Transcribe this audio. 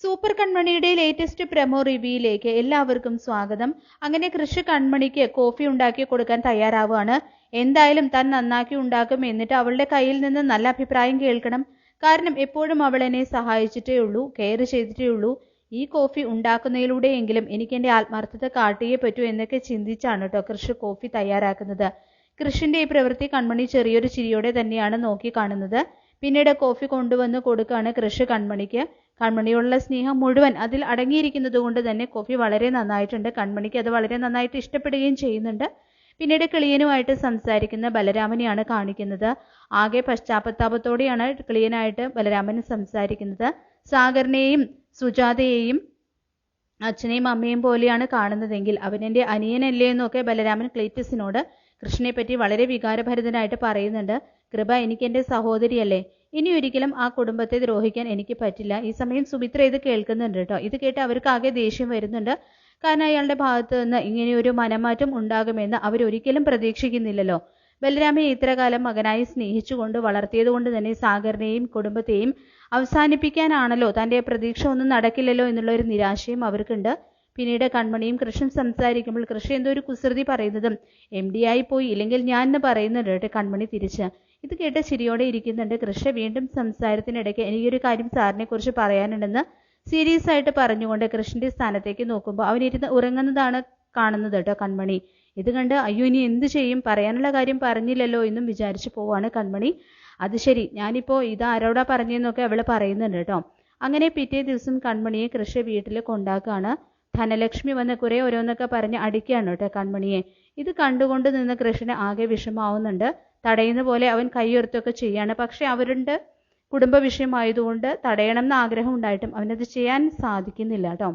Super കൺമണിയുടെ latest promo റിവ്യൂയിലേക്ക് എല്ലാവർക്കും സ്വാഗതം. അങ്ങനെ കൃഷി കൺമണിക്ക് കോഫി ഉണ്ടാക്കി കൊടുക്കാൻ തയ്യാറാവുകയാണ്. എന്തായാലും താൻ നന്നാക്കി ഉണ്ടാക്കും, എന്നിട്ട് അവളുടെ കയ്യിൽ നിന്ന് നല്ല അഭിപ്രായം കേൾക്കണം. കാരണം എപ്പോഴും അവൾ എന്നെ സഹായിച്ചിട്ടേ ഉള്ളൂ, കെയർ ചെയ്തിട്ടേ ഉള്ളൂ. ഈ കോഫി ഉണ്ടാക്കുന്നതിലൂടെയെങ്കിലും എനിക്ക് എൻ്റെ ആത്മാർത്ഥത കാട്ടിയേ പറ്റൂ എന്നൊക്കെ ചിന്തിച്ചാണ് കേട്ടോ കൃഷി കോഫി തയ്യാറാക്കുന്നത്. കൃഷിന്റെ ഈ പ്രവൃത്തി കൺമണി ചെറിയൊരു ചിരിയോടെ തന്നെയാണ് നോക്കി കാണുന്നത്. പിന്നീട് കോഫി കൊണ്ടുവന്ന് കൊടുക്കുകയാണ് കൃഷി കൺമണിക്ക്. കൺമണിയോടുള്ള സ്നേഹം മുഴുവൻ അതിൽ അടങ്ങിയിരിക്കുന്നത് കൊണ്ട് തന്നെ കോഫി വളരെ നന്നായിട്ടുണ്ട്. കൺമണിക്ക് അത് വളരെ നന്നായിട്ട് ഇഷ്ടപ്പെടുകയും ചെയ്യുന്നുണ്ട്. പിന്നീട് കിളിയനുമായിട്ട് സംസാരിക്കുന്ന ബലരാമനെയാണ് കാണിക്കുന്നത്. ആകെ പശ്ചാത്താപത്തോടെയാണ് കിളിയനായിട്ട് ബലരാമൻ സംസാരിക്കുന്നത്. സാഗറിനെയും സുജാതയെയും അച്ഛനെയും അമ്മയും പോലെയാണ് കാണുന്നതെങ്കിൽ അവനെൻ്റെ അനിയനല്ലേ എന്നൊക്കെ ബലരാമൻ ക്ലീറ്റസിനോട് കൃഷ്ണനെ പറ്റി വളരെ വികാരഭരിതനായിട്ട് പറയുന്നുണ്ട്. കൃപ എനിക്ക് എൻ്റെ സഹോദരിയല്ലേ, ഇനി ഒരിക്കലും ആ കുടുംബത്തെ ദ്രോഹിക്കാൻ എനിക്ക് പറ്റില്ല. ഈ സമയം സുമിത്ര ഇത് കേൾക്കുന്നുണ്ട് കേട്ടോ. ഇത് കേട്ട് അവർക്ക് ആകെ ദേഷ്യം വരുന്നുണ്ട്. കാരണം അയാളുടെ ഭാഗത്ത് നിന്ന് ഇങ്ങനെയൊരു മനംമാറ്റം ഉണ്ടാകുമെന്ന് അവരൊരിക്കലും പ്രതീക്ഷിക്കുന്നില്ലല്ലോ. ബലരാമനെ ഇത്രകാലം മകനായി സ്നേഹിച്ചുകൊണ്ട് വളർത്തിയത് കൊണ്ട് തന്നെ സാഗറിനെയും കുടുംബത്തെയും അവസാനിപ്പിക്കാനാണല്ലോ തൻ്റെ പ്രതീക്ഷ ഒന്നും നടക്കില്ലല്ലോ എന്നുള്ള ഒരു നിരാശയും അവർക്കുണ്ട്. പിന്നീട് കൺമണിയും കൃഷ്ണൻ സംസാരിക്കുമ്പോൾ കൃഷി എന്തോ ഒരു കുസൃതി പറയുന്നതും MD ആയി പോയി, ഇല്ലെങ്കിൽ ഞാൻ എന്ന് പറയുന്നുണ്ട് കേട്ടോ കൺമണി തിരിച്ച്. ഇത് കേട്ട് ചിരിയോടെ ഇരിക്കുന്നുണ്ട്. കൃഷ്ണ വീണ്ടും സംസാരത്തിനിടയ്ക്ക് എനിക്കൊരു കാര്യം സാറിനെ കുറിച്ച് പറയാനുണ്ടെന്ന് സീരിയസ് ആയിട്ട് പറഞ്ഞുകൊണ്ട് കൃഷ്ണന്റെ സ്ഥാനത്തേക്ക് നോക്കുമ്പോൾ അവനിരുന്ന് ഉറങ്ങുന്നതാണ് കാണുന്നത് കേട്ടോ കൺമണി. ഇത് കണ്ട് അയ്യോ ഇനി എന്ത് ചെയ്യും, പറയാനുള്ള കാര്യം പറഞ്ഞില്ലല്ലോ എന്നും വിചാരിച്ചു പോവാണ് കൺമണി. അത് ശരി, ഞാനിപ്പോൾ ഇത് ആരോടാ പറഞ്ഞതെന്നൊക്കെ അവൾ പറയുന്നുണ്ട് കേട്ടോ. അങ്ങനെ പിറ്റേ ദിവസം കൺമണിയെ കൃഷി വീട്ടിൽ കൊണ്ടാക്കുകയാണ്. ധനലക്ഷ്മി വന്ന് കുറെ ഓരോന്നൊക്കെ പറഞ്ഞ് അടിക്കുകയാണ് കേട്ടോ കൺമണിയെ. ഇത് കണ്ടുകൊണ്ട് നിന്ന് കൃഷ്ണന് ആകെ വിഷമാവുന്നുണ്ട്. തടയുന്ന പോലെ അവൻ കൈയുയർത്തൊക്കെ ചെയ്യാണ്. പക്ഷെ അവരുടെ കുടുംബ വിഷയമായതുകൊണ്ട് തടയണം എന്ന് ആഗ്രഹം ഉണ്ടായിട്ടും അവനത് ചെയ്യാൻ സാധിക്കുന്നില്ല കേട്ടോ.